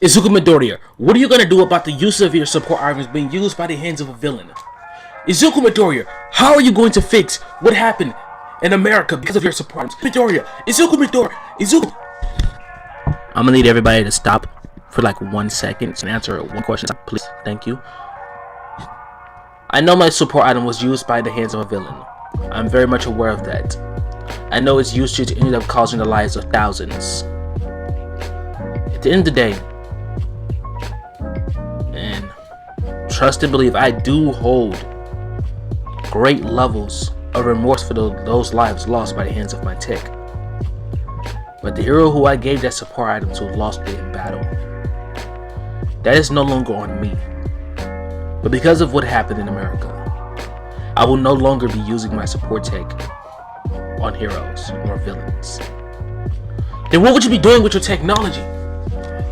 Izuku Midoriya, what are you gonna do about the use of your support items being used by the hands of a villain? Izuku Midoriya, how are you going to fix what happened in America because of your support items? Midoriya, Izuku. I'm gonna need everybody to stop for like 1 second and answer one question, please. Thank you. I know my support item was used by the hands of a villain. I'm very much aware of that. I know its usage ended up causing the lives of thousands. At the end of the day, and trust and believe, I do hold great levels of remorse for those lives lost by the hands of my tech. But the hero who I gave that support item to lost it in battle. That is no longer on me. But because of what happened in America, I will no longer be using my support tech on heroes or villains. Then what would you be doing with your technology?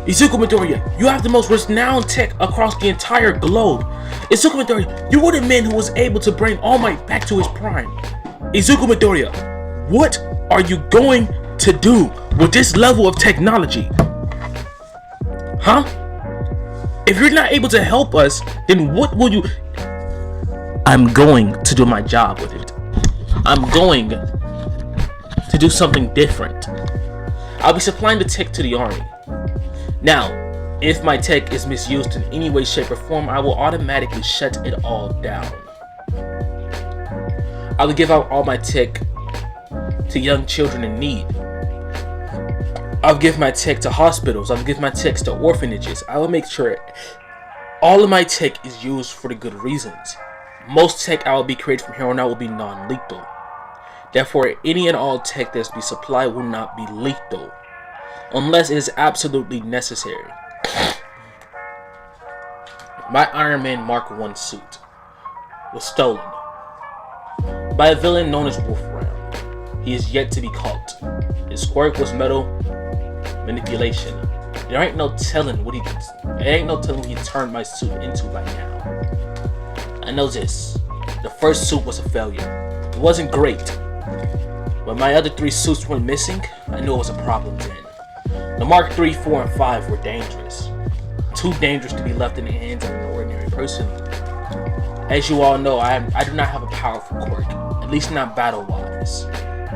Izuku Midoriya, you have the most renowned tech across the entire globe. Izuku Midoriya, you were the man who was able to bring All Might back to his prime. Izuku Midoriya, what are you going to do with this level of technology? Huh? If you're not able to help us, then what will you... I'm going to do my job with it. I'm going to do something different. I'll be supplying the tech to the army. Now, if my tech is misused in any way, shape, or form, I will automatically shut it all down. I will give out all my tech to young children in need. I'll give my tech to hospitals. I'll give my tech to orphanages. I will make sure all of my tech is used for the good reasons. Most tech I will be created from here on out will be non-lethal. Therefore, any and all tech that's be supplied will not be lethal, unless it is absolutely necessary. My Iron Man Mark I suit was stolen by a villain known as Wolfram. He is yet to be caught. His quirk was metal manipulation. There ain't no telling what he turned my suit into by now. I know this. The first suit was a failure. It wasn't great. When my other 3 suits went missing, I knew it was a problem then. The Mark III, 4, and 5 were dangerous. Too dangerous to be left in the hands of an ordinary person. As you all know, I do not have a powerful quirk, at least not battle-wise.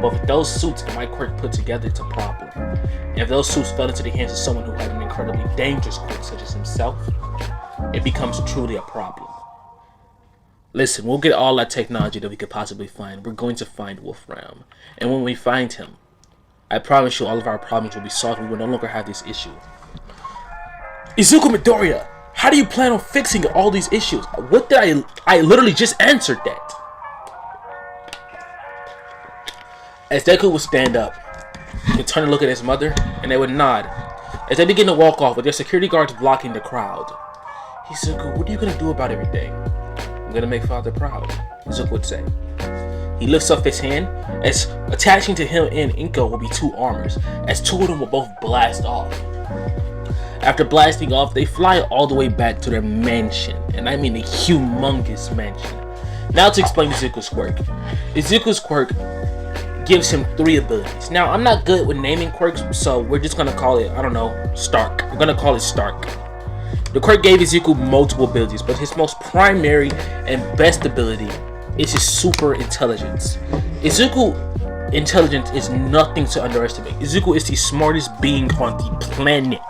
But with those suits and my quirk put together, it's a problem. And if those suits fell into the hands of someone who had an incredibly dangerous quirk such as himself, it becomes truly a problem. Listen, we'll get all that technology that we could possibly find. We're going to find Wolfram. And when we find him, I promise you all of our problems will be solved. We will no longer have this issue. Izuku Midoriya, how do you plan on fixing all these issues? What did I literally just answered that. As Deku would stand up, he would turn and look at his mother, and they would nod as they begin to walk off with their security guards blocking the crowd. Izuku, what are you going to do about everything? I'm going to make father proud, Izuku would say. He lifts up his hand, as attaching to him and Inko will be 2 armors, as 2 of them will both blast off. After blasting off, they fly all the way back to their mansion, and I mean a humongous mansion. Now to explain Izuku's quirk. Izuku's quirk gives him 3 abilities. Now, I'm not good with naming quirks, so we're just going to call it, I don't know, Stark. We're going to call it Stark. The quirk gave Izuku multiple abilities, but his most primary and best ability is his super intelligence. Izuku intelligence is nothing to underestimate. Izuku is the smartest being on the planet.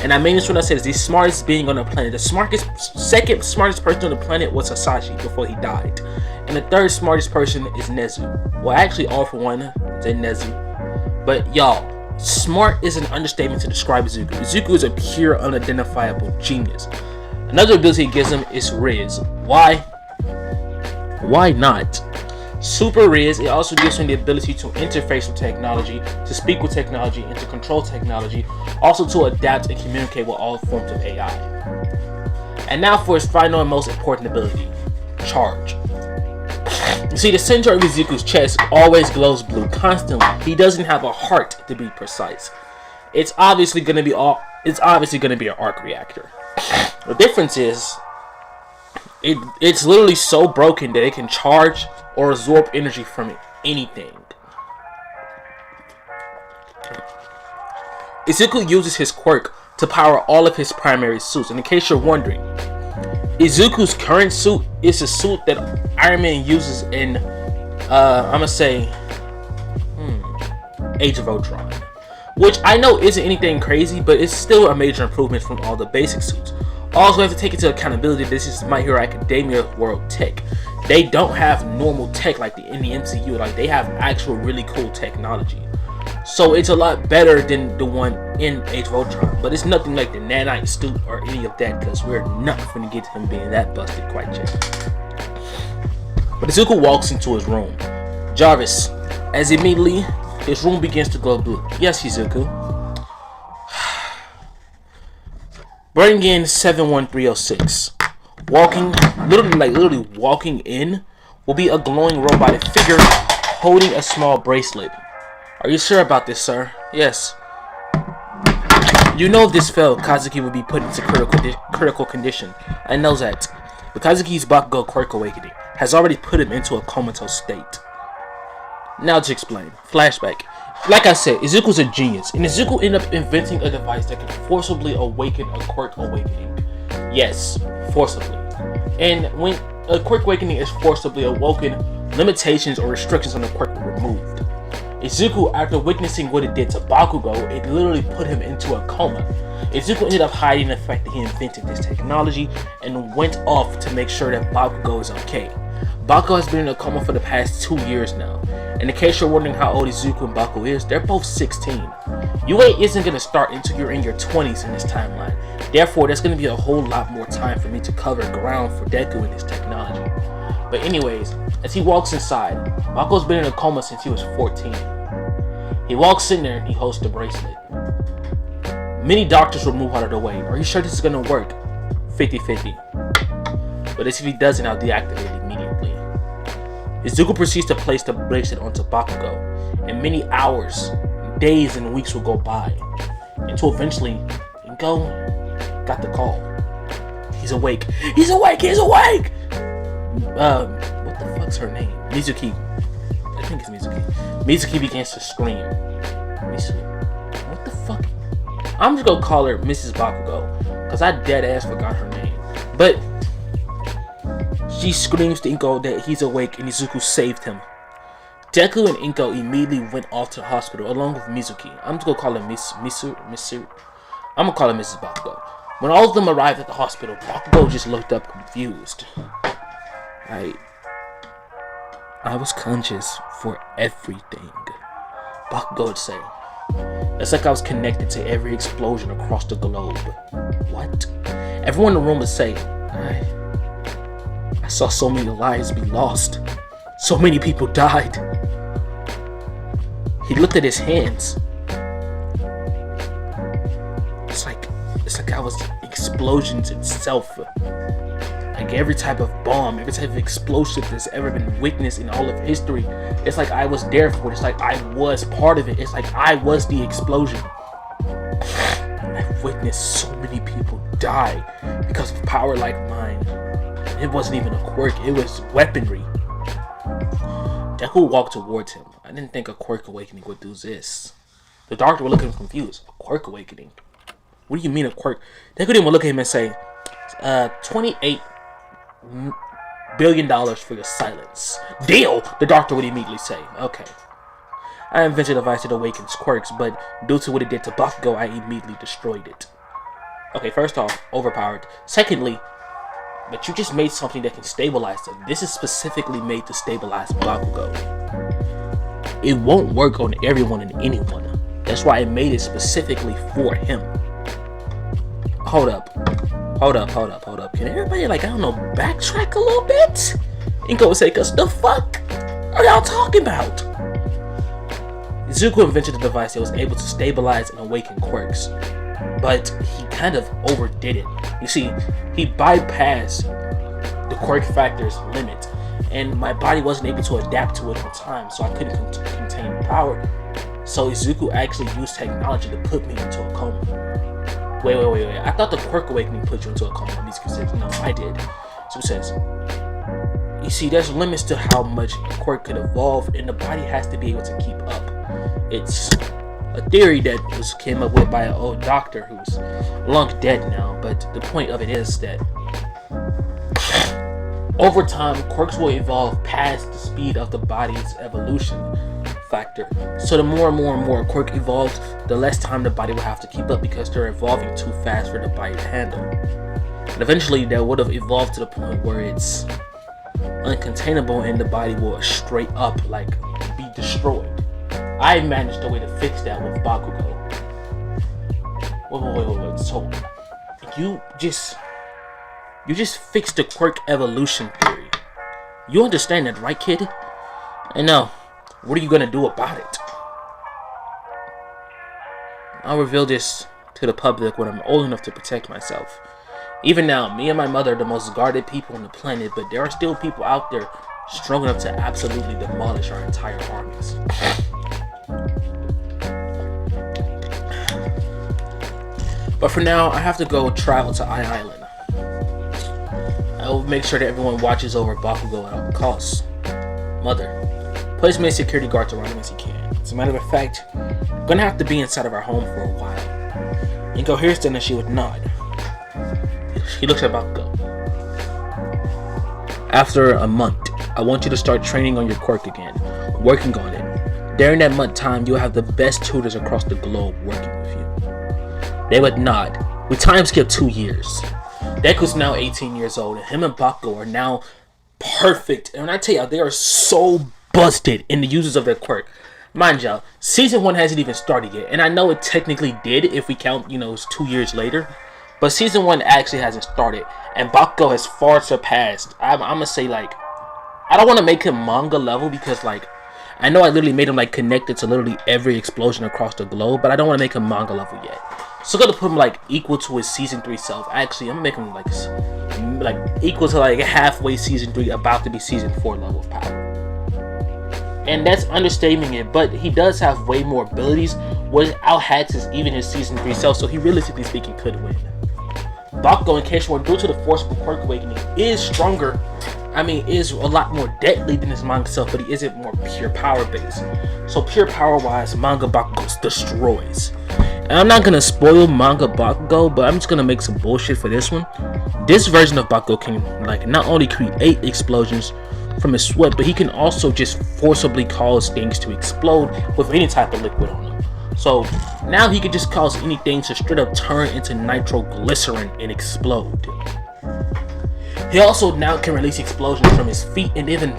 And I mean this when I say it's the smartest being on the planet. The second smartest person on the planet was Sasaki before he died. And the 3rd smartest person is Nezu. Well, actually, all for one, say Nezu. But y'all, smart is an understatement to describe Izuku. Izuku is a pure, unidentifiable genius. Another ability it gives him is Riz. Why? Why not? Super Riz, it also gives him the ability to interface with technology, to speak with technology, and to control technology, also to adapt and communicate with all forms of AI. And now for his final and most important ability, Charge. You see, the center of Izuku's chest always glows blue constantly. He doesn't have a heart, to be precise. It's obviously going to be an arc reactor. The difference is, it's literally so broken that it can charge or absorb energy from anything. Izuku uses his quirk to power all of his primary suits. And in case you're wondering, Izuku's current suit is a suit that Iron Man uses in, I'ma say, Age of Ultron. Which I know isn't anything crazy, but it's still a major improvement from all the basic suits. Also, we have to take into accountability, this is My Hero Academia world tech. They don't have normal tech like in the MCU. Like, they have actual really cool technology. So it's a lot better than the one in Age of Ultron. But it's nothing like the nanite suit or any of that, because we're not going to get him being that busted quite yet. But Izuku walks into his room. Jarvis, as immediately his room begins to glow blue. Yes, Izuku. Bring in 71306. Literally walking in will be a glowing robotic figure holding a small bracelet. Are you sure about this, sir? Yes. You know if this failed, Kazuki would be put into critical condition. I know that. But Kazuki's Bakugo Quirk Awakening has already put him into a comatose state. Now to explain. Flashback. Like I said, Izuku's a genius, and Izuku ended up inventing a device that can forcibly awaken a Quirk Awakening. Yes, forcibly. And when a Quirk Awakening is forcibly awoken, limitations or restrictions on the Quirk were removed. Izuku, after witnessing what it did to Bakugo, it literally put him into a coma. Izuku ended up hiding the fact that he invented this technology and went off to make sure that Bakugo is okay. Bakugo has been in a coma for the past 2 years now. And in case you're wondering how old Izuku and Bakugo is, they're both 16. UA isn't going to start until you're in your 20s in this timeline. Therefore, there's going to be a whole lot more time for me to cover ground for Deku and his technology. But anyways, as he walks inside, Bakugo's been in a coma since he was 14. He walks in there and he holds the bracelet. Many doctors will move out of the way. Are you sure this is going to work? 50-50. But if he doesn't, I'll deactivate it immediately. Izuku proceeds to place the bracelet onto Bakugo, and many hours, days, and weeks will go by, until eventually, Inko got the call. He's awake. He's awake! He's awake! What the fuck's her name? Mizuki. I think it's Mizuki. Mizuki begins to scream. What the fuck? I'm just gonna call her Mrs. Bakugo, because I dead ass forgot her name. But she screams to Inko that he's awake and Izuku saved him. Deku and Inko immediately went off to the hospital along with Mizuki. I'm just gonna call her Misu. I'm gonna call her Mrs. Bakugo. When all of them arrived at the hospital, Bakugo just looked up confused. I was conscious for everything, Bakugo would say. It's like I was connected to every explosion across the globe. What? Everyone in the room would say, I saw so many lives be lost. So many people died. He looked at his hands. It's like I was explosions itself. Like every type of bomb, every type of explosion that's ever been witnessed in all of history. It's like I was there for it. It's like I was part of it. It's like I was the explosion. I've witnessed so many people die because of power like mine. It wasn't even a quirk, it was weaponry. Deku walked towards him. I didn't think a Quirk Awakening would do this. The doctor was looking confused. A Quirk Awakening? What do you mean a quirk? Deku didn't look at him and say, $28 billion for your silence. Deal! The doctor would immediately say. Okay. I invented a device that awakens quirks, but due to what it did to Bakugo, I immediately destroyed it. Okay, first off, overpowered. Secondly, but you just made something that can stabilize them. This is specifically made to stabilize Bakugo. It won't work on everyone and anyone. That's why I made it specifically for him. Hold up. Can everybody, backtrack a little bit? Inko would say, cause the fuck are y'all talking about? Izuku invented a device that was able to stabilize and awaken quirks. But he kind of overdid it. You see, he bypassed the quirk factor's limit, and my body wasn't able to adapt to it in time, so I couldn't contain power. So Izuku actually used technology to put me into a coma. Wait. I thought the Quirk Awakening put you into a coma. Mizuki says, no, I did. So it says, you see, there's limits to how much a quirk could evolve, and the body has to be able to keep up. It's a theory that was came up with by an old doctor who's long dead now. But the point of it is that over time, quirks will evolve past the speed of the body's evolution factor. So the more and more a quirk evolves, the less time the body will have to keep up because they're evolving too fast for the body to handle. And eventually, that would have evolved to the point where it's uncontainable and the body will straight up like be destroyed. I managed a way to fix that with Bakugo. Wait. So you just fixed the quirk evolution theory. You understand that, right, kid? I know. What are you gonna do about it? I'll reveal this to the public when I'm old enough to protect myself. Even now, me and my mother are the most guarded people on the planet, but there are still people out there strong enough to absolutely demolish our entire armies. But for now, I have to go travel to Island. I will make sure that everyone watches over Bakugo at all costs. Mother, put as many security guards around him as you can. As a matter of fact, I'm gonna have to be inside of our home for a while. And Coherence and she would nod. He looks at Bakugo. After a month, I want you to start training on your quirk again, working on it. During that month time, you'll have the best tutors across the globe working with you. They would nod. We time skip 2 years. Deku's now 18 years old, and him and Bakugo are now perfect. And when I tell y'all, they are so busted in the uses of their quirk. Mind y'all, season 1 hasn't even started yet, and I know it technically did if we count, it's 2 years later. But season 1 actually hasn't started, and Bakugo has far surpassed. I'm gonna say, like, I don't want to make him manga level because, like, I know I literally made him like connected to literally every explosion across the globe, but I don't want to make him manga level yet. So I'm gonna put him like equal to his season 3 self. Actually, I'm gonna make him like equal to like halfway season 3, about to be season 4 level of power. And that's understating it, but he does have way more abilities, which outhacks even his season 3 self. So he realistically speaking could win. Bakugo, in case you were due to the forcible quirk awakening, is stronger. Is a lot more deadly than his manga self, but he isn't more pure power based. So pure power wise, manga Bakugo destroys. And I'm not gonna spoil manga Bakugo, but I'm just gonna make some bullshit for this one. This version of Bakugo can like not only create explosions from his sweat, but he can also just forcibly cause things to explode with any type of liquid on him. So now he can just cause anything to straight up turn into nitroglycerin and explode. He also now can release explosions from his feet and even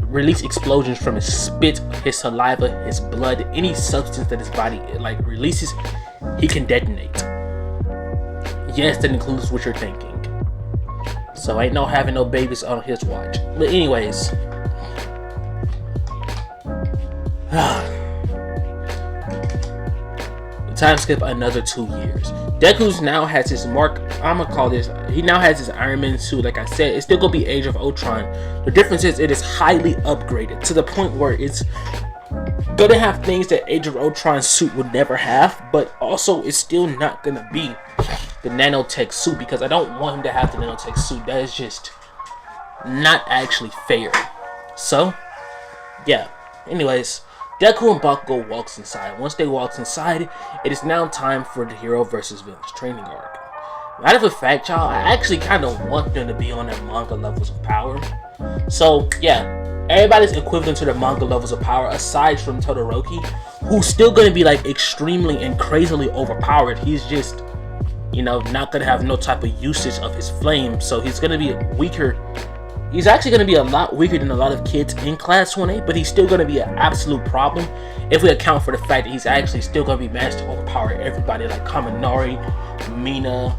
release explosions from his spit, his saliva, his blood, any substance that his body like releases, he can detonate. Yes, that includes what you're thinking. So ain't no having no babies on his watch. But anyways, time skip another 2 years. Deku's now has his mark. He now has his Iron Man suit. Like I said, it's still gonna be Age of Ultron. The difference is it is highly upgraded to the point where it's gonna have things that Age of Ultron suit would never have, but also it's still not gonna be the nanotech suit because I don't want him to have the nanotech suit. That is just not actually fair. So, yeah. Anyways, Deku and Bakugo walks inside. Once they walk inside, it is now time for the hero versus villains training arc. Matter of fact, y'all, I actually kind of want them to be on their manga levels of power. So, yeah, everybody's equivalent to their manga levels of power aside from Todoroki, who's still going to be like extremely and crazily overpowered. He's just, not going to have no type of usage of his flame, so he's going to be weaker. He's actually going to be a lot weaker than a lot of kids in Class 1A, but he's still going to be an absolute problem if we account for the fact that he's actually still going to be managed to overpower everybody like Kaminari, Mineta,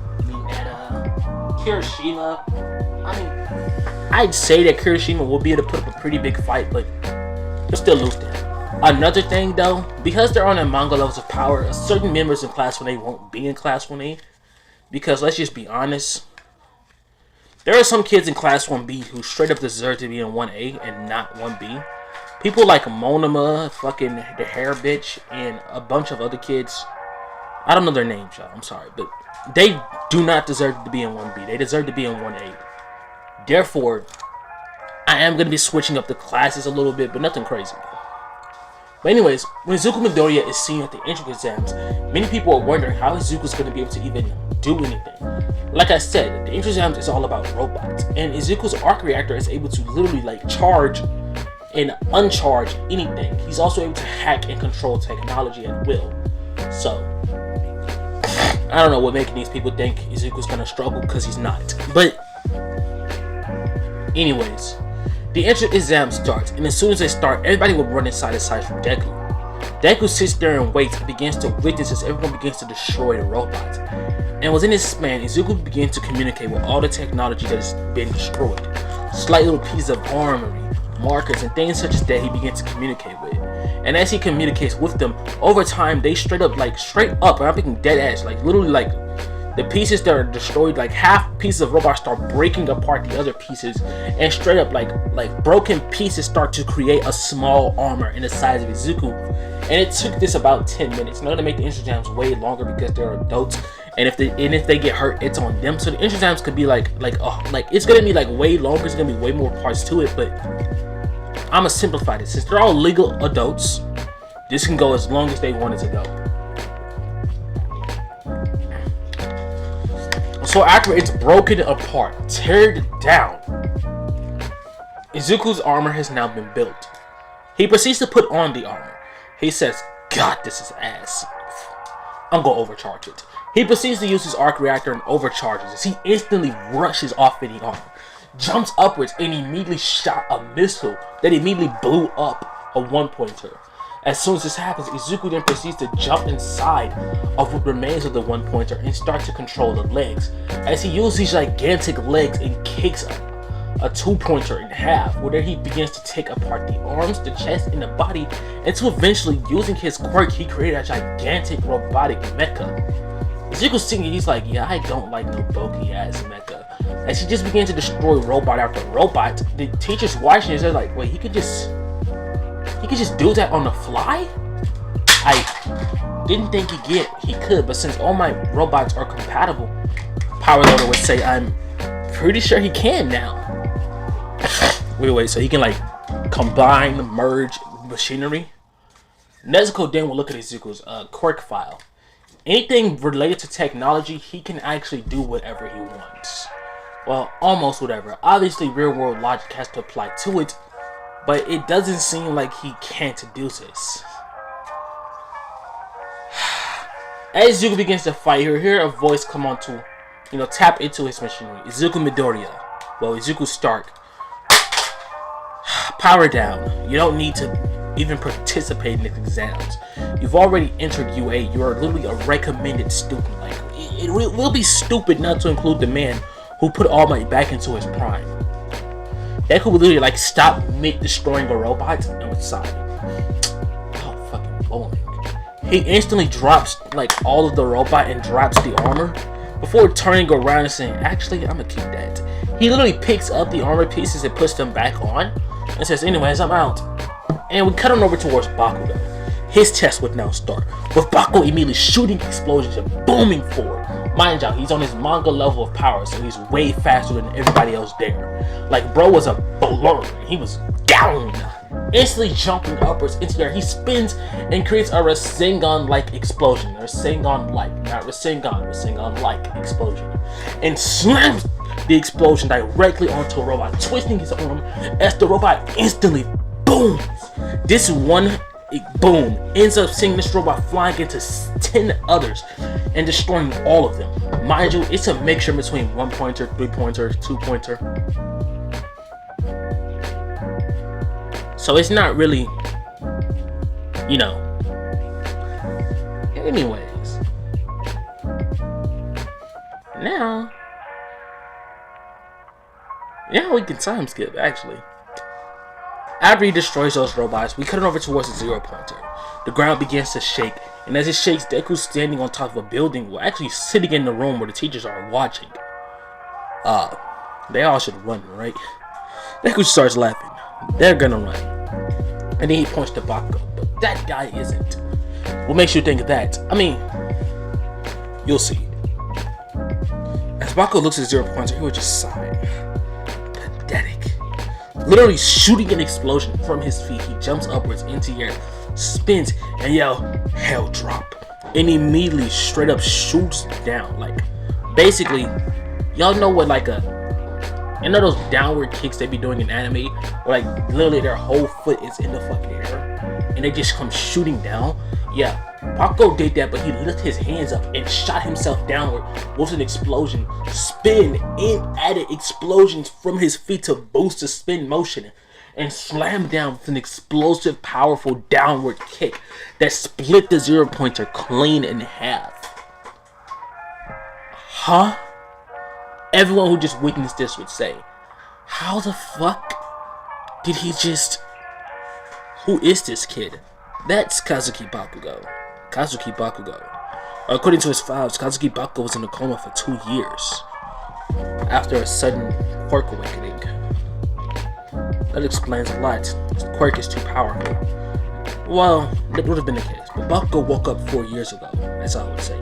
Kirishima. I'd say that Kirishima will be able to put up a pretty big fight, but he'll still lose to him. Another thing though, because they're on their manga levels of power, certain members in Class 1A won't be in Class 1A, because let's just be honest, there are some kids in Class 1B who straight up deserve to be in 1A and not 1B. People like Monoma, fucking the hair bitch, and a bunch of other kids. I don't know their names, y'all. I'm sorry, but they do not deserve to be in 1B. They deserve to be in 1A. Therefore, I am going to be switching up the classes a little bit, but nothing crazy. But anyways, when Izuku Midoriya is seen at the entrance exams, many people are wondering how Izuku's going to be able to even do anything. Like I said, the entrance exams is all about robots, and Izuku's arc reactor is able to literally like charge and uncharge anything. He's also able to hack and control technology at will. So I don't know what making these people think Izuku's gonna struggle, because he's not. But anyways, the entrance exam starts, and as soon as they start, everybody will run inside aside from Deku. Deku sits there and waits and begins to witness as everyone begins to destroy the robots. And within this span, Izuku begins to communicate with all the technology that has been destroyed. Slight little pieces of armory, markers, and things such as that he begins to communicate with. And as he communicates with them, over time they straight up, and I'm thinking dead ass, like literally like the pieces that are destroyed, like half pieces of robots start breaking apart the other pieces, and straight up like broken pieces start to create a small armor in the size of Izuku. And it took this about 10 minutes. Now to make the entrance exams way longer because they're adults, and if they get hurt, it's on them. So the entrance exams could be like it's gonna be like way longer. It's gonna be way more parts to it, but I'm gonna simplify this. Since they're all legal adults, this can go as long as they want it to go. So after it's broken apart, teared down, Izuku's armor has now been built. He proceeds to put on the armor. He says, "God, this is ass. I'm gonna overcharge it." He proceeds to use his arc reactor and overcharges it. He instantly rushes off in the armor, jumps upwards, and immediately shot a missile that immediately blew up a one-pointer. As soon as this happens, Izuku then proceeds to jump inside of what remains of the one-pointer and start to control the legs. As he uses these gigantic legs and kicks a two-pointer in half, where he begins to take apart the arms, the chest, and the body, until eventually, using his quirk, he created a gigantic robotic mecha. Izuku's singing, he's like, "Yeah, I don't like no bulky ass mecha." As he just began to destroy robot after robot, the teachers watching it, they're like, "Wait, he could just do that on the fly?" I didn't think he could, but since all my robots are compatible, Power Loader would say I'm pretty sure he can now. wait, so he can combine, merge machinery? Nezuko then will look at Izuku's quirk file. Anything related to technology, he can actually do whatever he wants. Well, almost whatever. Obviously, real world logic has to apply to it, but it doesn't seem like he can't do this. As Izuku begins to fight, you hear a voice come on to, tap into his machinery. Izuku Midoriya. Well, Izuku Stark. Power down. You don't need to even participate in the exams. You've already entered UA. You are literally a recommended student. It will be stupid not to include the man who put All Might back into his prime. Deku would literally stop mid-destroying a robot and would sigh. Oh, fucking boring. He instantly drops all of the robot and drops the armor before turning around and saying, "Actually, I'm gonna keep that." He literally picks up the armor pieces and puts them back on and says, "Anyways, I'm out." And we cut on over towards Bakugo. His test would now start, with Bakugo immediately shooting explosions and booming forward. Mind you, he's on his manga level of power, so he's way faster than everybody else there. Bro was a blur. He was down. Instantly jumping upwards into there, he spins and creates a Rasengan-like explosion. Rasengan-like, not Rasengan, Rasengan-like explosion. And slams the explosion directly onto a robot, twisting his arm as the robot instantly booms. This one boom ends up seeing this robot flying into 10 others and destroying all of them. Mind you, it's a mixture between 1-pointer, 3-pointer, 2-pointer. So it's not really, Anyways. Now we can time skip, actually. After he destroys those robots, we cut it over towards the 0-pointer. The ground begins to shake, and as it shakes, Deku's standing on top of a building, well, actually sitting in the room where the teachers are watching. They all should run, right? Deku starts laughing. They're gonna run. And then he points to Bakugo, but that guy isn't. What makes you think of that? I mean, you'll see. As Bakugo looks at 0-pointer, he would just sigh. Pathetic. Literally shooting an explosion from his feet, he jumps upwards into the air, spins, and yell, "Hell drop," and immediately straight up shoots down. Like, basically, y'all know what like you know those downward kicks they be doing in anime, where like literally their whole foot is in the fucking air, and they just come shooting down. Yeah, Bakugo did that, but he lifted his hands up and shot himself downward with an explosion, spin, and added explosions from his feet to boost the spin motion, and slammed down with an explosive, powerful downward kick that split the 0-pointer clean in half. Huh? Everyone who just witnessed this would say, how the fuck did he just... Who is this kid? That's Kazuki Bakugo. According to his files, Kazuki Bakugo was in a coma for 2 years after a sudden quirk awakening. That explains a lot. His quirk is too powerful. Well, that would have been the case, but Bakugo woke up 4 years ago, as I would say.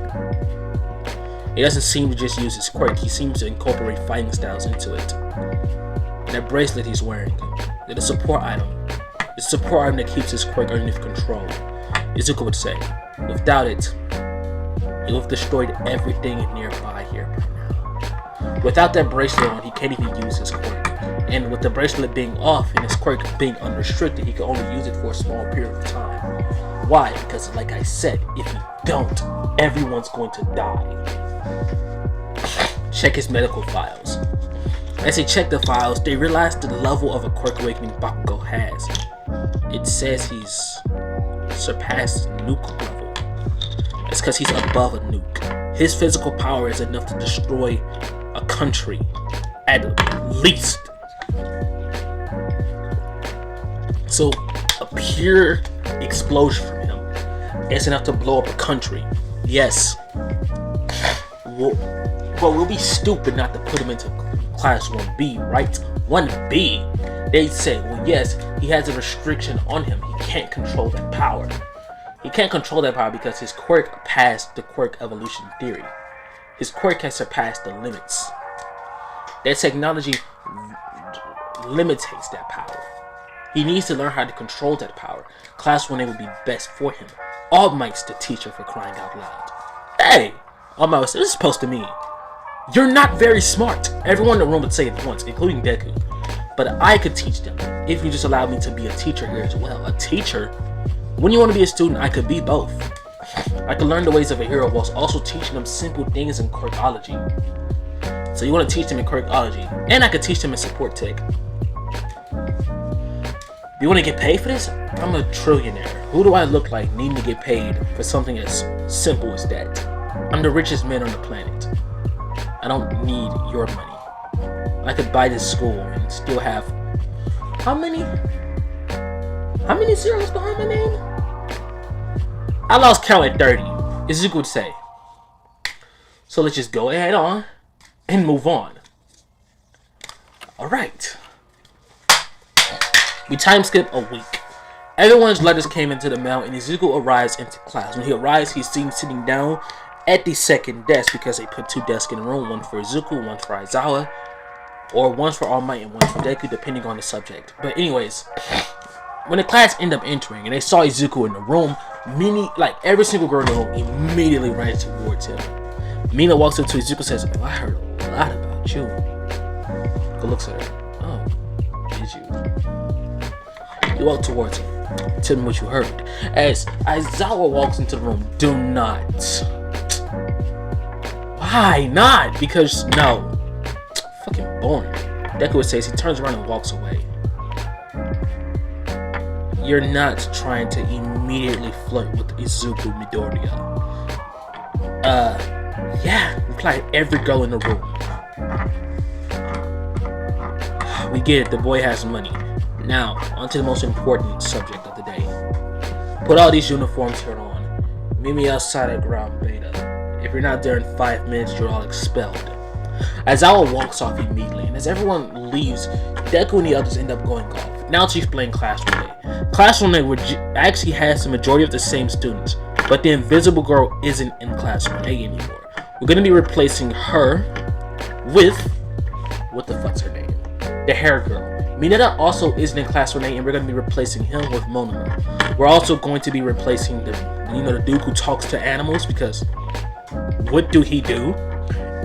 He doesn't seem to just use his quirk, he seems to incorporate fighting styles into it. And that bracelet he's wearing, it's a support item. It's a support item that keeps his quirk underneath control. Izuku would say, without it, he would have destroyed everything nearby here by now. Without that bracelet on, he can't even use his quirk. And with the bracelet being off and his quirk being unrestricted, he can only use it for a small period of time. Why? Because like I said, if you don't, everyone's going to die. Check his medical files. As they check the files, they realize the level of a quirk awakening Bakugo has. It says he's surpassed nuke level. It's because he's above a nuke. His physical power is enough to destroy a country, at least. So, a pure explosion from him is enough to blow up a country. Yes. Well, we'll be stupid not to put him into class 1B, right? 1B. They say, well, yes, he has a restriction on him. He can't control that power. He can't control that power because his quirk passed the quirk evolution theory. His quirk has surpassed the limits. That technology limits that power. He needs to learn how to control that power. Class 1A would be best for him. All Might's the teacher, for crying out loud. Hey! All Might, this is supposed to mean you're not very smart. Everyone in the room would say it once, including Deku. But I could teach them if you just allowed me to be a teacher here as well. A teacher? When you want to be a student, I could be both. I could learn the ways of a hero whilst also teaching them simple things in quirkology. So you want to teach them in quirkology, and I could teach them in support tech. You want to get paid for this? I'm a trillionaire. Who do I look like needing to get paid for something as simple as that? I'm the richest man on the planet. I don't need your money. I could buy this school and still have... How many zeros behind my name? I lost count at 30, Izuku would say. So let's just go ahead on and move on. Alright. We time skip a week. Everyone's letters came into the mail and Izuku arrives into class. When he arrives, he's seen sitting down at the second desk because they put 2 desks in the room, one for Izuku, one for Aizawa, or one's for All Might and one for Deku, depending on the subject. But anyways, when the class ended up entering and they saw Izuku in the room, every single girl in the room immediately ran towards him. Mina walks up to Izuku and says, oh, I heard a lot about you. Go looks at her. Oh, did you? You walk towards him. Tell me what you heard. As Aizawa walks into the room, do not. Why not? Because no. Fucking boring. Deku says he turns around and walks away. You're not trying to immediately flirt with Izuku Midoriya. Yeah, replied every girl in the room. We get it, the boy has money. Now, on to the most important subject of the day. Put all these uniforms here on. Meet me outside at ground beta. If you're not there in 5 minutes, you're all expelled. Aizawa walks off immediately, and as everyone leaves, Deku and the others end up going off. Now to explain Class 1A. Class 1A actually has the majority of the same students, but the invisible girl isn't in Class 1A anymore. We're going to be replacing her with... what the fuck's her name? The hair girl. Mineta also isn't in class 1A, and we're going to be replacing him with Monoma. We're also going to be replacing the dude who talks to animals, because what do he do?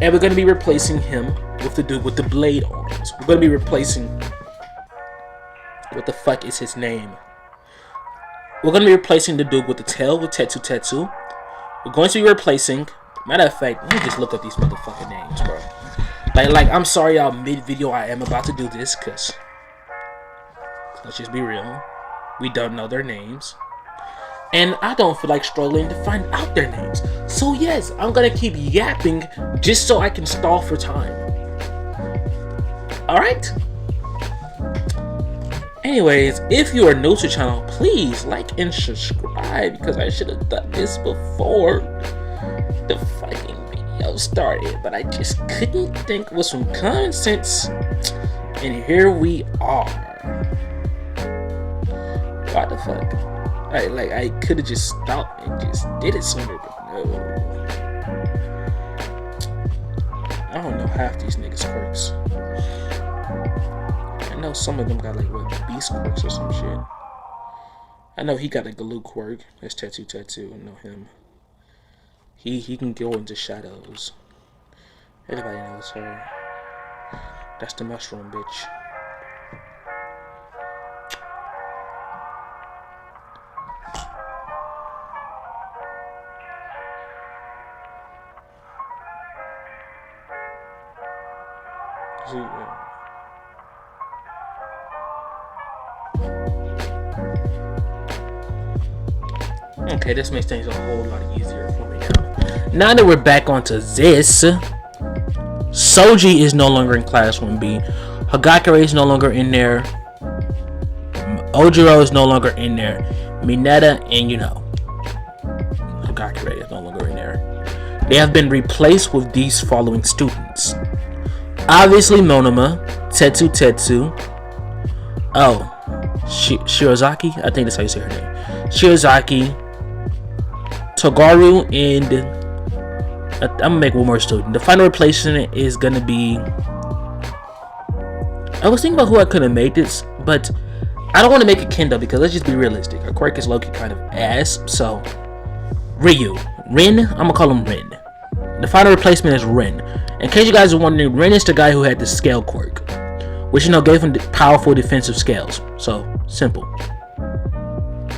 And we're going to be replacing him with the dude with the blade arms. We're going to be replacing, what the fuck is his name? We're going to be replacing the dude with the tail with Tetsu. We're going to be replacing, matter of fact, let me just look up these motherfucking names, bro. Like, I'm sorry y'all, mid-video I am about to do this, because, let's just be real, we don't know their names. And I don't feel like struggling to find out their names. So yes, I'm going to keep yapping just so I can stall for time. Alright? Anyways, if you are new to the channel, please like and subscribe, because I should have done this before the fucking video started, but I just couldn't think with some common sense, and here we are. What the fuck? I could have just stopped and just did it somewhere, but no. I don't know half these niggas' quirks. I know some of them got like what, beast quirks or some shit. I know he got a Galoo quirk. That's Tattoo. I know him. He can go into shadows. Everybody knows her. That's the mushroom bitch. Okay, this makes things a whole lot easier for me now. Now that we're back onto this, Soji is no longer in class 1B. Hagakure is no longer in there. Ojiro is no longer in there. Mineta and Hagakure is no longer in there. They have been replaced with these following students. Obviously Monoma, Tetsu. Oh, Shiozaki? I think that's how you say her name. Shiozaki, Togaru, and I'm gonna make one more student. The final replacement is gonna be, I was thinking about who I could have made this, but I don't want to make it Kendo, because let's just be realistic. Her quirk is low-key kind of ass, so Ren, I'm gonna call him Ren. The final replacement is Ren. In case you guys are wondering, Ren is the guy who had the scale quirk, which gave him powerful defensive scales. So simple.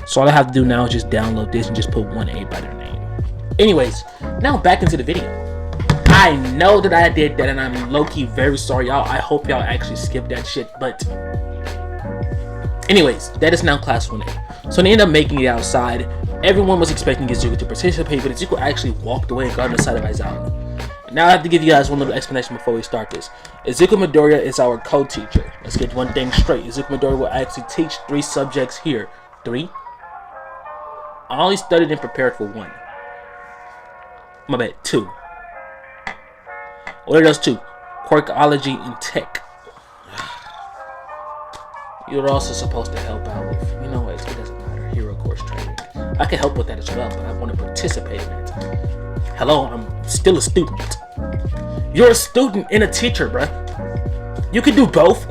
So all I have to do now is just download this and just put 1A by their name. Anyways, now back into the video. I know that I did that, and I'm low-key very sorry, y'all. I hope y'all actually skipped that shit, but anyways, that is now class 1A. So they ended up making it outside. Everyone was expecting Izuku to participate, but Izuku actually walked away and got on the side of Aizawa. Now I have to give you guys one little explanation before we start this. Izuku Midoriya is our co-teacher. Let's get one thing straight. Izuku Midoriya will actually teach 3 subjects here. 3? I only studied and prepared for 1. My bad, 2. What are those 2? Quirkology and tech. You're also supposed to help out with, it doesn't matter, hero course training. I can help with that as well, but I want to participate in it. Hello, I'm still a student. You're a student and a teacher, bruh. You can do both.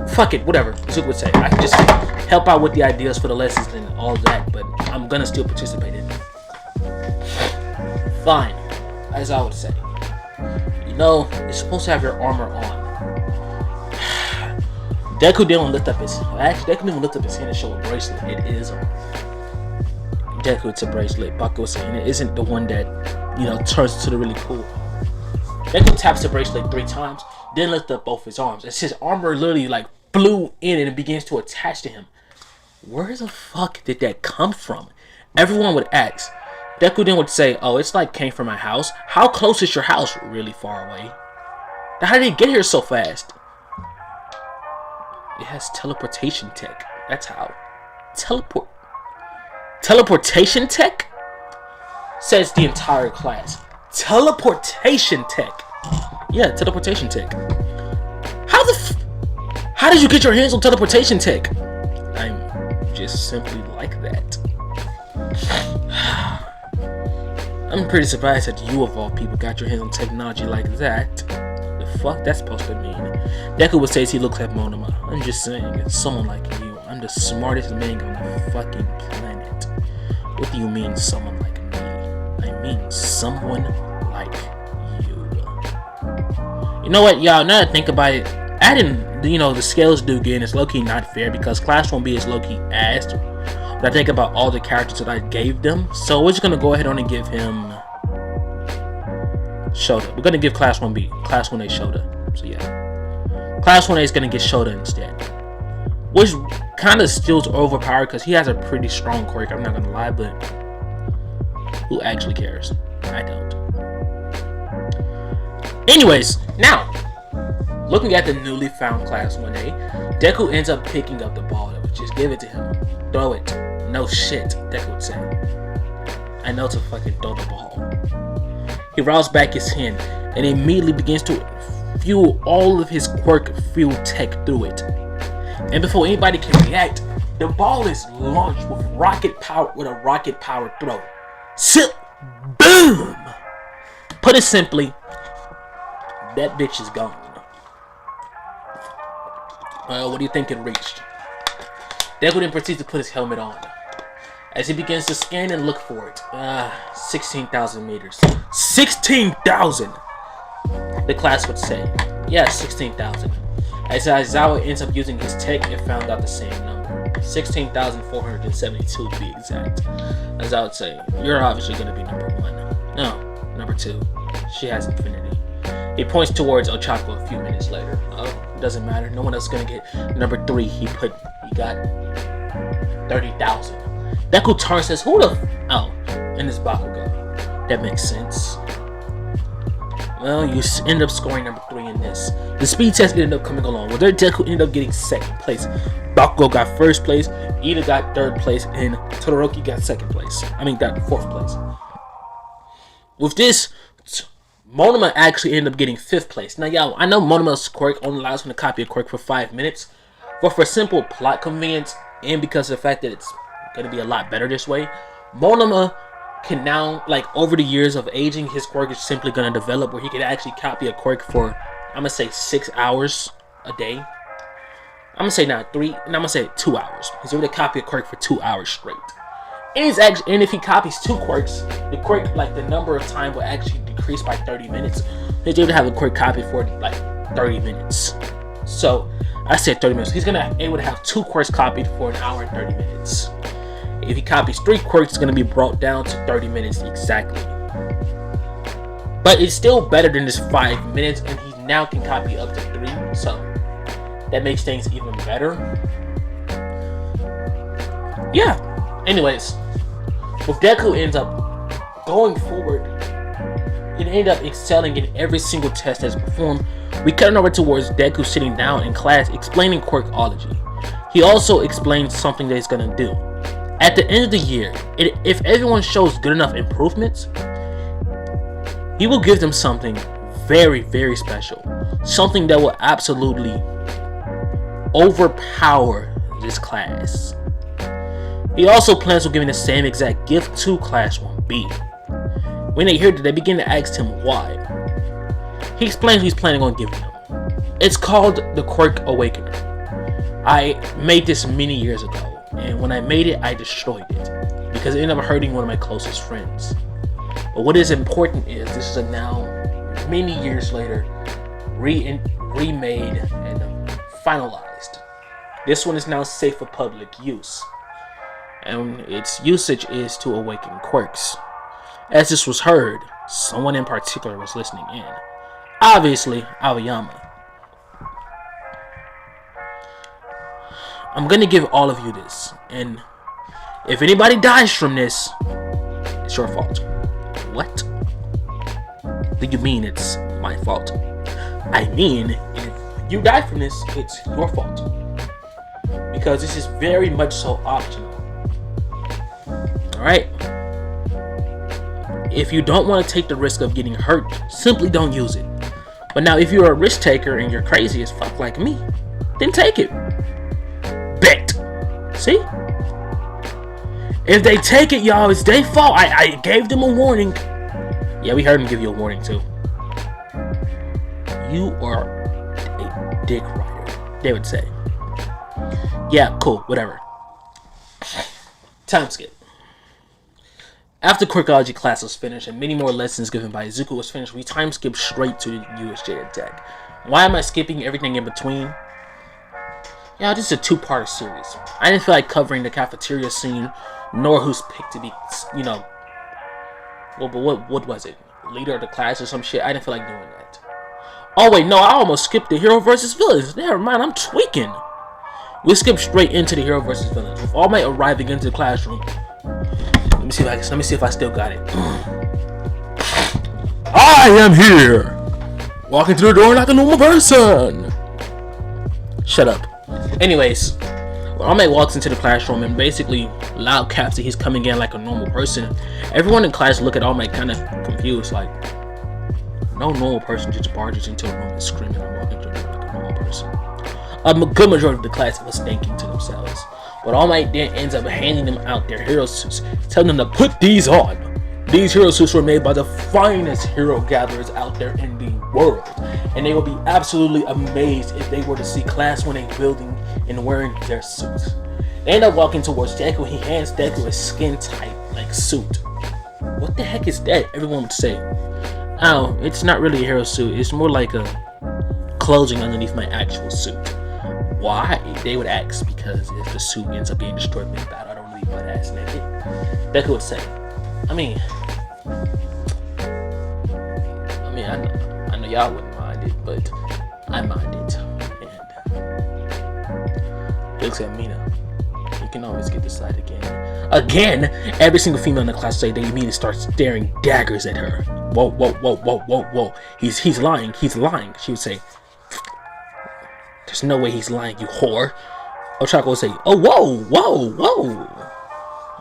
Fuck it, whatever. Zuko would say. I can just help out with the ideas for the lessons and all that, but I'm gonna still participate in it. Fine, as I would say. You're supposed to have your armor on. Deku didn't lift up his. Actually, Deku didn't lift up his hand and show a bracelet. It is on. Deku, it's a bracelet. Baku was saying it isn't the one that, turns to the really cool. Deku taps the bracelet 3 times, then lifts up both his arms. As his armor literally flew in and it begins to attach to him. Where the fuck did that come from? Everyone would ask. Deku then would say, oh, it's came from my house. How close is your house? Really far away. Now, how did it get here so fast? It has teleportation tech. That's how. Teleportation tech? Says the entire class. Teleportation tech. Yeah, teleportation tech. How did you get your hands on teleportation tech? I'm just simply like that. I'm pretty surprised that you of all people got your hands on technology like that. The fuck that's supposed to mean. Deku would say he looks like Monoma. I'm just saying, it's someone like you. I'm the smartest man on the fucking planet. What do you mean, someone like me? I mean, someone like you. You know what, y'all? Now that I think about it, adding, the scales do again is low-key not fair because Class 1B is low-key ass. But I think about all the characters that I gave them, so we're just gonna go ahead on and give him Shota. We're gonna give Class 1B, Class 1A Shota. So yeah, Class 1A is gonna get Shota instead, which kind of still overpowered because he has a pretty strong quirk. I'm not gonna lie, but who actually cares? I don't. Anyways, now looking at the newly found Class 1A, Deku ends up picking up the ball. Just give it to him. Throw it. No shit, Deku would say. I know to fucking throw the ball. He rolls back his hand and immediately begins to fuel all of his quirk fuel tech through it. And before anybody can react, the ball is launched with a rocket powered throw. Sip, boom! Put it simply, that bitch is gone. Well, what do you think it reached? Deku then proceeds to put his helmet on as he begins to scan and look for it. 16,000 meters. 16,000! The class would say. Yeah, 16,000. As Aizawa ends up using his tech and found out the same number. 16,472 to be exact. As I would say, you're obviously going to be number 1. No, number 2. She has infinity. He points towards Ochako a few minutes later. Oh, it doesn't matter. No one else is going to get number 3. He got 30,000. Deku turns and says, who the oh, and this Bakugo. That makes sense. Well, you end up scoring number 3 in this. The speed test ended up coming along. Well, there Deku ended up getting 2nd place. Bakugo got 1st place, Ida got 3rd place, and Todoroki got 2nd place. Got 4th place. With this, Monoma actually ended up getting 5th place. Now, y'all, I know Monoma's quirk only allows him to copy a quirk for 5 minutes, but for simple plot convenience and because of the fact that it's going to be a lot better this way, Monoma can now, over the years of aging, his quirk is simply going to develop where he can actually copy a quirk for, I'm going to say 6 hours a day. I'm going to say not 3, and I'm going to say 2 hours. He's able to copy a quirk for 2 hours straight. And if he copies 2 quirks, the quirk, the number of time will actually decrease by 30 minutes. He's able to have a quirk copied for 30 minutes. So I said 30 minutes. He's gonna able to have 2 quirks copied for an hour and 30 minutes. If he copies 3 quirks, it's gonna be brought down to 30 minutes exactly. But it's still better than this 5 minutes, and he now can copy up to 3. So that makes things even better. Yeah. Anyways, with Deku ends up going forward and ended up excelling in every single test that's performed, we cut over towards Deku sitting down in class explaining quirkology. He also explains something that he's gonna do. At the end of the year, if everyone shows good enough improvements, he will give them something very, very special. Something that will absolutely overpower this class. He also plans on giving the same exact gift to Class 1B. When they hear that, they begin to ask him why. He explains he's planning on giving them. It's called the Quirk Awakener. I made this many years ago, and when I made it, I destroyed it because it ended up hurting one of my closest friends. But what is important is this is now, many years later, remade and finalized. This one is now safe for public use, and its usage is to awaken quirks. As this was heard, someone in particular was listening in. Obviously, Aoyama. I'm gonna give all of you this, and if anybody dies from this, it's your fault. What? Do you mean it's my fault? I mean, if you die from this, it's your fault. Because this is very much so optional. Alright? If you don't want to take the risk of getting hurt, simply don't use it. But now, if you're a risk taker and you're crazy as fuck like me, then take it. Bet. See? If they take it, y'all, it's their fault. I gave them a warning. Yeah, we heard him give you a warning too. You are a dick rider, they would say. Yeah, cool, whatever. Time skip. After quirkology class was finished and many more lessons given by Izuku was finished, we time skipped straight to the USJ attack. Why am I skipping everything in between? Yeah, this is a two-part series. I didn't feel like covering the cafeteria scene, nor who's picked to be, you know, well, but what was it? Leader of the class or some shit? I didn't feel like doing that. Oh wait, no, I almost skipped the hero versus villains. Never mind, I'm tweaking. We skipped straight into the hero versus villains, with All Might arriving into the classroom. Let me see if I still got it. I am here, walking through the door like a normal person. Shut up. Anyways, when All Might walks into the classroom and basically loud caps that he's coming in like a normal person, everyone in class look at All Might kind of confused, like, no normal person just barges into a room and screaming, I'm walking through the door like a normal person. A good majority of the class was thinking to themselves. But All Might then ends up handing them out their hero suits, telling them to put these on. These hero suits were made by the finest hero gatherers out there in the world, and they will be absolutely amazed if they were to see class 1A building and wearing their suits. They end up walking towards Deku. He hands Deku a skin tight like suit. What the heck is that? Everyone would say. Oh, it's not really a hero suit. It's more like a clothing underneath my actual suit. Why? They would ask, because if the suit ends up being destroyed in battle, I don't really butt ass naked. Deku would say, I know y'all wouldn't mind it, but I mind it. And looks at Mina. You can always get this side again. Again! Every single female in the class say they immediately start staring daggers at her. Whoa. He's lying. She would say, there's no way he's lying, you whore. Ochako would say, oh, whoa.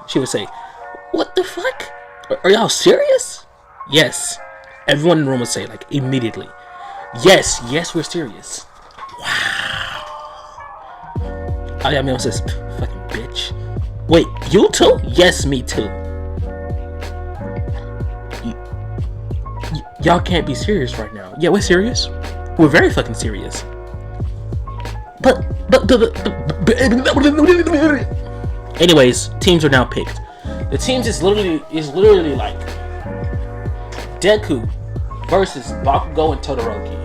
She would say, what the fuck? Are y'all serious? Yes. Everyone in the room would say, like, immediately. Yes, we're serious. Wow. Ayame says, fucking bitch. Wait, you too? Yes, me too. Y'all can't be serious right now. Yeah, we're serious. We're very fucking serious. But anyways, teams are now picked. The teams is literally like Deku versus Bakugo and Todoroki.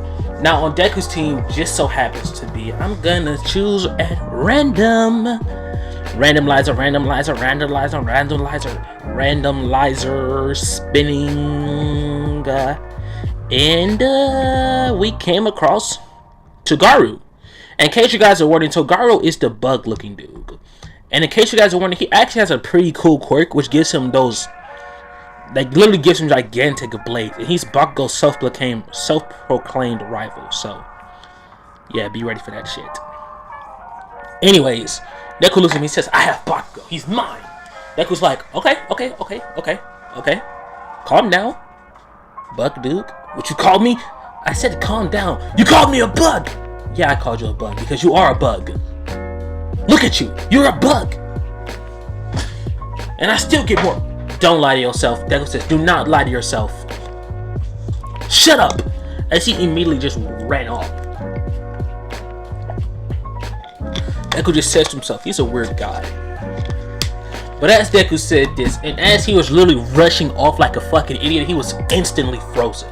Now on Deku's team just so happens to be, I'm gonna choose at random. Randomizer spinning, and we came across Tsugaru. In case you guys are wondering, Togaro is the bug-looking dude. And in case you guys are wondering, he actually has a pretty cool quirk, which gives him those, like, literally gives him gigantic blades. And he's Bakugo's self-proclaimed rival. So, yeah, be ready for that shit. Anyways, Deku looks at me and says, I have Bakugo. He's mine. Deku's like, okay. Calm down, bug dude. What you called me? I said calm down. You called me a bug. Yeah, I called you a bug because you are a bug. Look at you. You're a bug. And I still get more. Don't lie to yourself. Deku says, do not lie to yourself. Shut up. As he immediately just ran off. Deku just says to himself, he's a weird guy. But as Deku said this, and as he was literally rushing off like a fucking idiot, he was instantly frozen.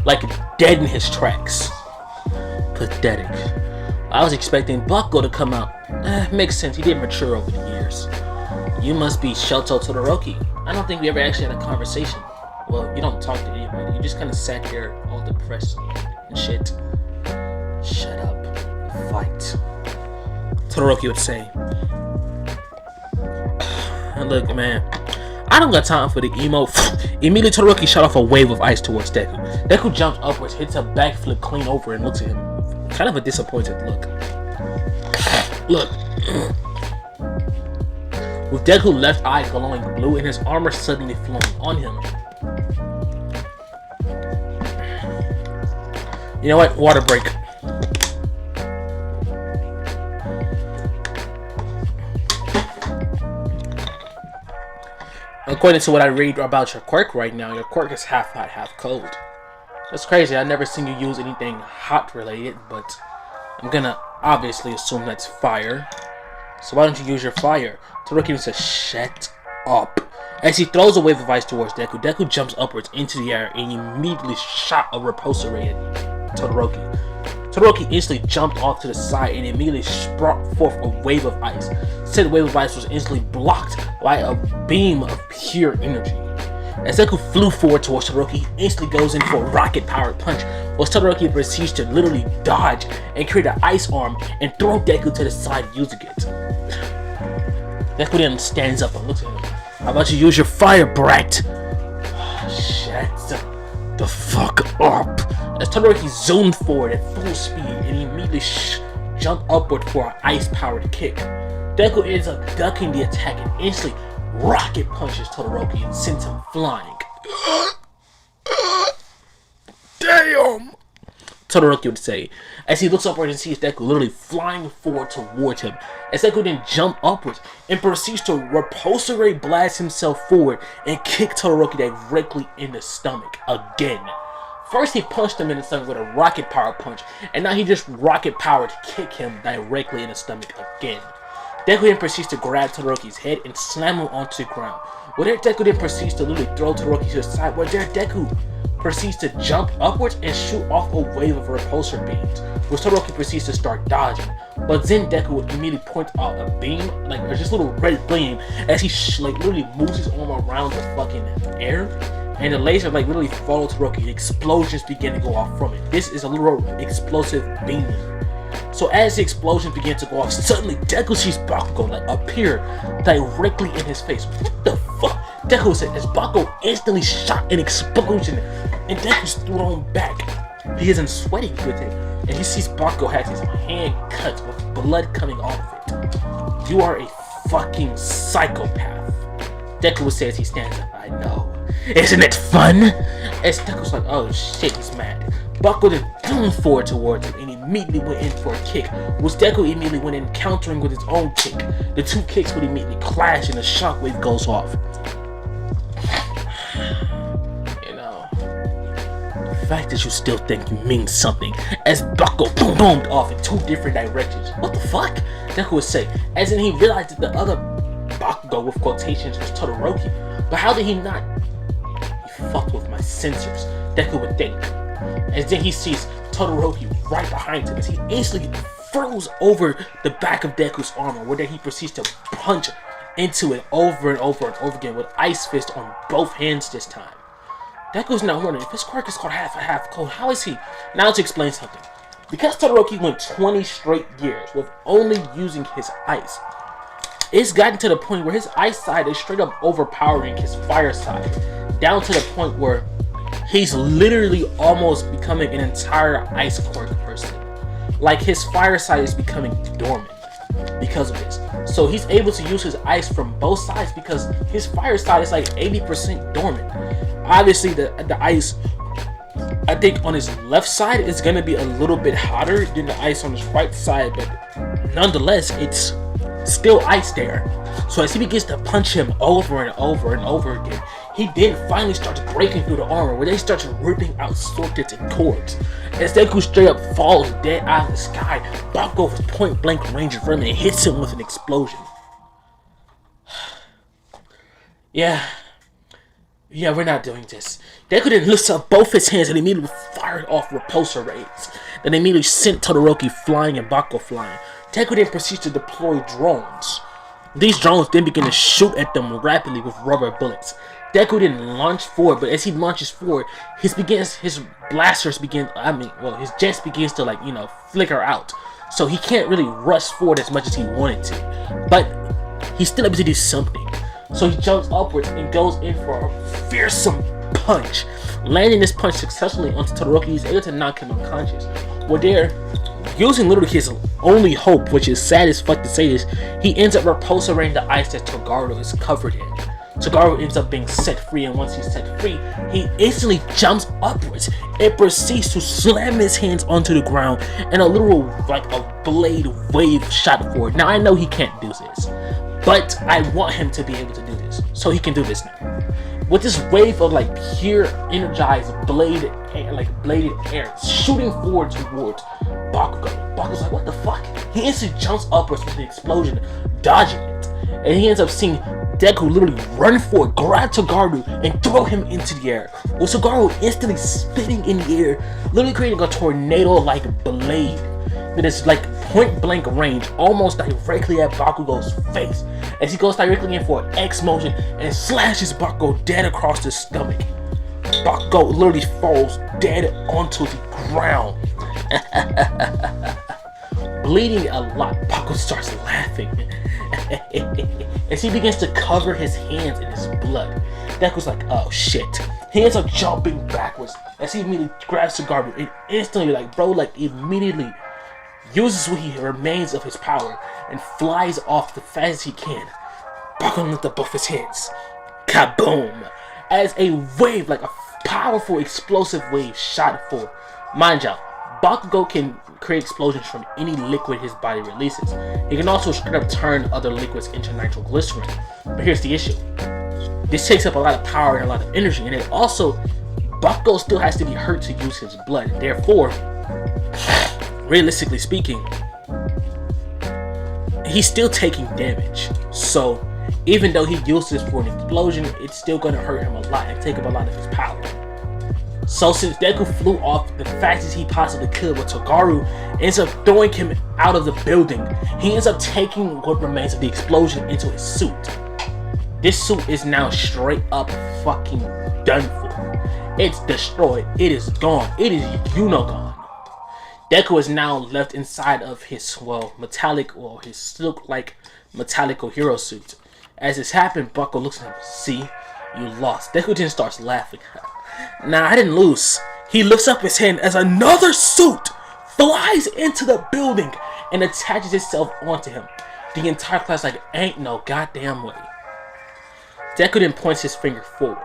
Like dead in his tracks. Pathetic. I was expecting Bakugo to come out. Makes sense, he did mature over the years. You must be Shoto Todoroki. I don't think we ever actually had a conversation. Well, you don't talk to anybody. You just kind of sat there all depressed and shit. Shut up. Fight. Todoroki would say. Look, man. I don't got time for the emo. Immediately, Todoroki shot off a wave of ice towards Deku. Deku jumps upwards, hits a backflip clean over, and looks at him. Kind of a disappointed look. Look. With Deku left eye glowing blue and his armor suddenly flowing on him. You know what? Water break. According to what I read about your quirk right now, your quirk is half hot, half cold. That's crazy. I've never seen you use anything hot related, but I'm gonna obviously assume that's fire. So why don't you use your fire? Todoroki says, shut up. As he throws a wave of ice towards Deku, Deku jumps upwards into the air and immediately shot a repulsor ray at Todoroki. Todoroki instantly jumped off to the side and immediately brought forth a wave of ice. Said wave of ice was instantly blocked by a beam of pure energy. As Deku flew forward towards Todoroki, he instantly goes in for a rocket-powered punch, while Todoroki proceeds to literally dodge and create an ice arm and throw Deku to the side using it. Deku then stands up and looks at him. How about you use your fire, brat? Shut the fuck up. As Todoroki zoomed forward at full speed and immediately jumped upward for an ice-powered kick, Deku ends up ducking the attack and instantly rocket punches Todoroki and sends him flying. Damn! Todoroki would say, as he looks upward and sees Deku literally flying forward towards him. As Deku then jumps upwards and proceeds to repulsor ray blast himself forward and kick Todoroki directly in the stomach again. First he punched him in the stomach with a rocket power punch, and now he just rocket powered kick him directly in the stomach again. Deku then proceeds to grab Todoroki's head and slam him onto the ground. Where there Deku then proceeds to literally throw Todoroki to the side, where there Deku proceeds to jump upwards and shoot off a wave of repulsor beams, which Todoroki proceeds to start dodging. But then Deku would immediately point out a beam, like just a little red flame, as he literally moves his arm around the fucking air, and the laser literally follows Todoroki and explosions begin to go off from it. This is a little explosive beam. So as the explosions begin to go off, suddenly Deku sees Bakugo appear directly in his face. What the fuck? Deku said as Bakugo instantly shot an explosion and Deku's thrown back. He isn't sweating with it, and he sees Bakugo has his hand cut with blood coming off of it. You are a fucking psychopath. Deku would say as he stands up. I know. Isn't it fun? As Deku's like, oh shit, he's mad. Bakugo then threw forward towards him and immediately went in for a kick, which Deku immediately went in countering with his own kick. The two kicks would immediately clash and a shockwave goes off. You know, the fact that you still think you mean something, as Bakugo boomed off in two different directions. What the fuck? Deku would say, as in he realized that the other Bakugo with quotations was Todoroki. But how did he not? He fucked with my sensors, Deku would think. As then he sees Todoroki right behind him as he instantly throws over the back of Deku's armor, where then he proceeds to punch into it over and over and over again with Ice Fist on both hands this time. Deku's now wondering if his quirk is called half cold, how is he? Now to explain something. Because Todoroki went 20 straight years with only using his ice, it's gotten to the point where his ice side is straight up overpowering his fire side, down to the point where he's literally almost becoming an entire ice quirk person. Like his fire side is becoming dormant because of this. So he's able to use his ice from both sides because his fire side is like 80% dormant. Obviously the ice, I think on his left side is going to be a little bit hotter than the ice on his right side, but nonetheless it's still ice there. So as he begins to punch him over and over and over again, he then finally starts breaking through the armor, where they start ripping out sockets and cords. As Deku straight up falls dead out of the sky, Bakugo with point blank range of him and hits him with an explosion. Yeah, we're not doing this. Deku then lifts up both his hands and immediately fired off repulsor rays. Then immediately sent Todoroki flying and Bakugo flying. Deku then proceeds to deploy drones. These drones then begin to shoot at them rapidly with rubber bullets. Deku then launched forward, but as he launches forward, his blasters begin, his jets begins to flicker out. So he can't really rush forward as much as he wanted to. But he's still able to do something. So he jumps upwards and goes in for a fearsome punch. Landing this punch successfully onto Todoroki, he's able to knock him unconscious. Well, there, using literally his only hope, which is sad as fuck to say this, he ends up repulsoring the ice that Toguro is covered in. Toguro ends up being set free, and once he's set free, he instantly jumps upwards and proceeds to slam his hands onto the ground, and a literal, a blade wave shot forward. Now, I know he can't do this, but I want him to be able to do this, so he can do this now. with this wave of like pure energized bladed air shooting forward towards Bakugo. Bakugo's like, what the fuck? He instantly jumps upwards with the explosion, dodging it. And he ends up seeing Deku literally run forward, grab Toguro, and throw him into the air. With Toguro instantly spinning in the air, literally creating a tornado-like blade that is like point-blank range, almost directly at Bakugo's face, as he goes directly in for an X motion and slashes Bakugo dead across the stomach. Bakugo literally falls dead onto the ground. Bleeding a lot, Bakugo starts laughing as he begins to cover his hands in his blood. Deku's like, oh shit. He ends up jumping backwards as he immediately grabs Toguro and instantly, immediately uses what he remains of his power and flies off the fast as he can. Bakugo lifts up both his hands. Kaboom! As a wave, like a powerful explosive wave, shot forward. Mind you, Bakugo can create explosions from any liquid his body releases. He can also straight up turn other liquids into nitroglycerin. But here's the issue. This takes up a lot of power and a lot of energy, and it also, Bakugo still has to be hurt to use his blood. Therefore, realistically speaking, he's still taking damage. So, even though he uses this for an explosion, it's still going to hurt him a lot and take up a lot of his power. So since Deku flew off the fastest he possibly could with Toguro, ends up throwing him out of the building, he ends up taking what remains of the explosion into his suit. This suit is now straight up fucking done for. It's destroyed. It is gone. It is gone. Deku is now left inside of his, his silk-like metallical hero suit. As this happened, Bakugo looks at him. See? You lost. Deku then starts laughing. Nah, I didn't lose. He lifts up his hand as another suit flies into the building and attaches itself onto him. The entire class like, ain't no goddamn way. Deku then points his finger forward.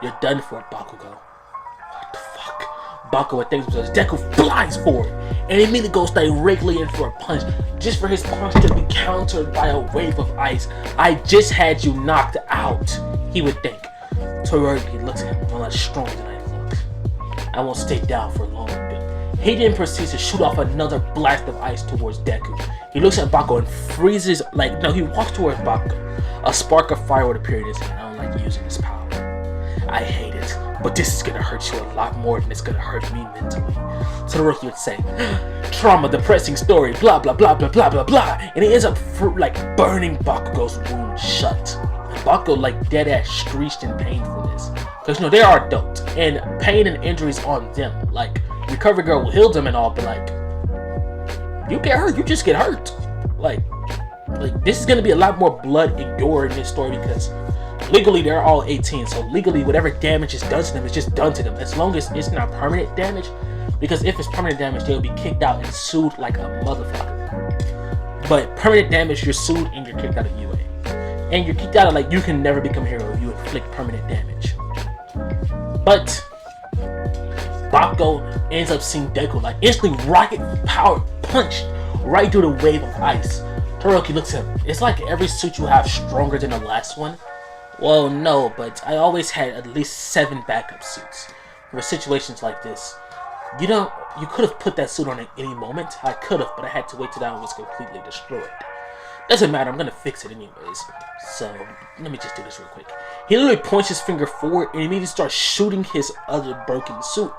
You're done for, Bakugo. What the fuck? Bakugo thinks himself. Deku flies forward and immediately goes directly in for a punch, just for his punch to be countered by a wave of ice. I just had you knocked out, he would think. Todoroki looks at him. I'm less strong than I look. I won't stay down for long. He then proceeds to shoot off another blast of ice towards Deku. He looks at Bakugo and freezes, he walks towards Bakugo. A spark of fire would appear in his hand. I don't like using this power. I hate it, but this is gonna hurt you a lot more than it's gonna hurt me mentally. Todoroki would say, trauma, depressing story, blah blah blah blah blah blah blah, and he ends up burning Bakugo's wound shut. Bakugo dead ass screeched in pain for this, because they are adults and pain and injuries on them. Recovery Girl will heal them and all, but you get hurt, you just get hurt. This is gonna be a lot more blood and gore in this story because legally they're all 18, so legally whatever damage is done to them is just done to them, as long as it's not permanent damage. Because if it's permanent damage, they'll be kicked out and sued like a motherfucker. But permanent damage, you're sued and you're kicked out of UA. And you're kicked out of you can never become a hero if you inflict permanent damage. But Bakugo ends up seeing Deku instantly rocket power punch right through the wave of ice. Todoroki looks at him. It's like every suit you have stronger than the last one. Well, no, but I always had at least 7 backup suits for situations like this. You could have put that suit on at any moment. I could have, but I had to wait till that one was completely destroyed. Doesn't matter, I'm gonna fix it anyways. So, let me just do this real quick. He literally points his finger forward and immediately starts shooting his other broken suit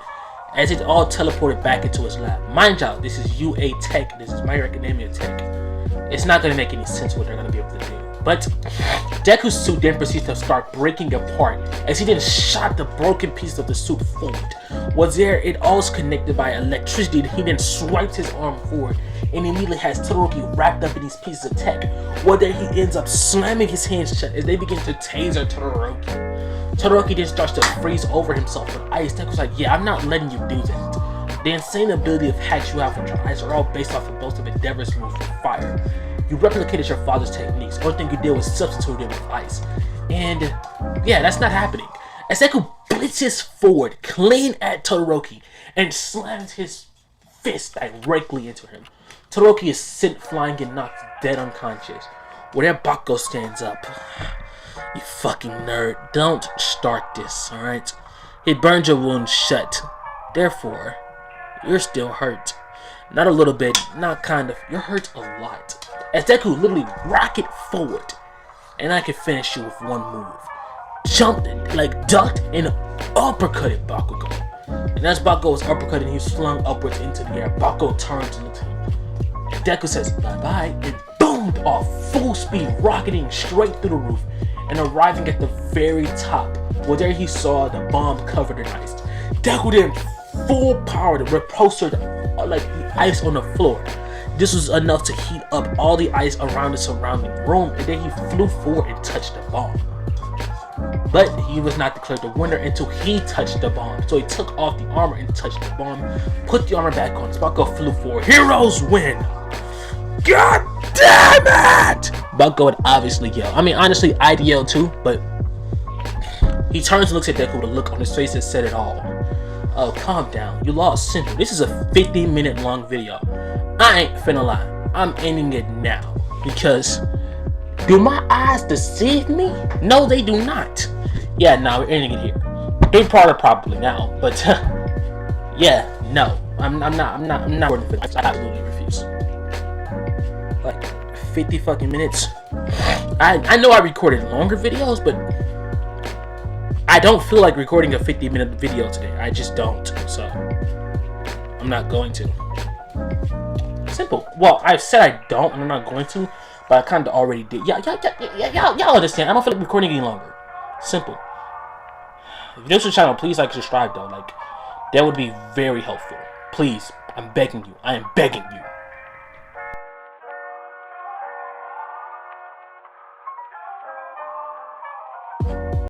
as it's all teleported back into his lab. Mind you, this is UA Tech, this is My Hero Academia Tech. It's not gonna make any sense what they're gonna be able to do. But Deku's suit then proceeds to start breaking apart as he then shot the broken piece of the suit forward. What's there, it all is connected by electricity. He then swipes his arm forward and immediately has Todoroki wrapped up in these pieces of tech. Whether he ends up slamming his hands shut as they begin to taser Todoroki. Todoroki then starts to freeze over himself with ice. Deku's like, yeah, I'm not letting you do that. The insane ability of hacks you have with your eyes are all based off of both of Endeavor's move for fire. You replicated your father's techniques. The only thing you did was substitute it with ice. And yeah, that's not happening. As Deku blitzes forward, clean at Todoroki, and slams his fist directly into him. Todoroki is sent flying and knocked dead unconscious. Where Bakugo stands up. You fucking nerd. Don't start this, alright? It burned your wound shut. Therefore, you're still hurt. Not a little bit, not kind of. You're hurt a lot. As Deku literally rocket forward. And I can finish you with one move. Jumped, like ducked, and uppercutted Bakugo. And as Bakugo was uppercutting, he was flung upwards into the air. Bakugo turns and looks at him. And Deku says, bye-bye, and boomed off full speed, rocketing straight through the roof, and arriving at the very top, where there he saw the bomb covered in ice. Deku then full power to repulsor like the ice on the floor. This was enough to heat up all the ice around the surrounding room, and then he flew forward and touched the bomb. But he was not declared the winner until he touched the bomb. So he took off the armor and touched the bomb, put the armor back on. Bakugo flew forward. Heroes win! God damn it! Bakugo would obviously yell. I mean, honestly, I'd yell too, but he turns and looks at Deku with a look on his face that said it all. Oh, calm down. You lost simple. This is a 50-minute long video. I ain't finna lie. I'm ending it now. Because, do my eyes deceive me? No, they do not. Yeah, no, we're ending it here. Big part probably now, but yeah, no. I'm not recording for this. I absolutely refuse. Like 50 fucking minutes. I know I recorded longer videos, but I don't feel like recording a 50-minute video today. I just don't. So I'm not going to. Simple. Well, I've said I don't, and I'm not going to, but I kind of already did. Y'all understand. I don't feel like recording any longer. Simple. If you're new to the channel, please like, subscribe though. Like, that would be very helpful. Please, I'm begging you. I am begging you.